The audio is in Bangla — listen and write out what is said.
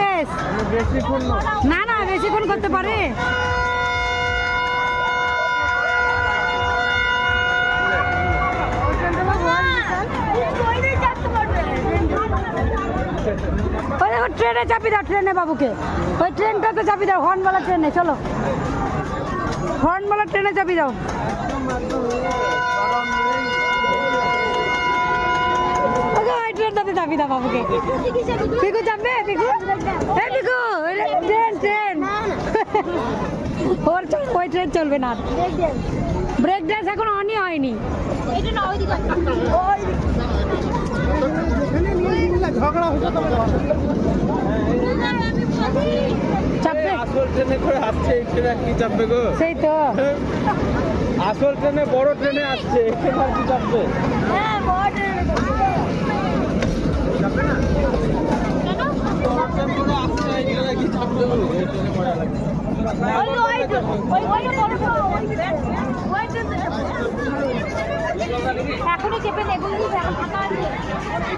শেষ। না না বেশিক্ষণ করতে পারে। ওই দেখো ট্রেনে চাপি দাও, ট্রেনে বাবুকে ওই ট্রেনটাতে চাপি দাও, হর্নওয়ালা ট্রেনে। চলো হর্নওয়ালা ট্রেনে চাপি দাও। ওই ট্রেনটাতে চাপি দাও বাবুকে। পিকু চাপবে, পিকু এই পিকু ট্রেন ট্রেন ওর ওই ট্রেন চলবে না। ব্রেক ড্যান্স এখন অনই হয়নি। ঝগড়া হচ্ছে চাপবে আসল ট্রেনে করে আসছে, এই ট্রেনে কি চাপবে গো? সেই তো আসল ট্রেনে বড় ট্রেনে আসছে, এখানে আর কি চাপবে? চাপবে না কি চাপবে গো? এই ট্রেনে পড়া লাগবে। এখনই চেপে নেগুলি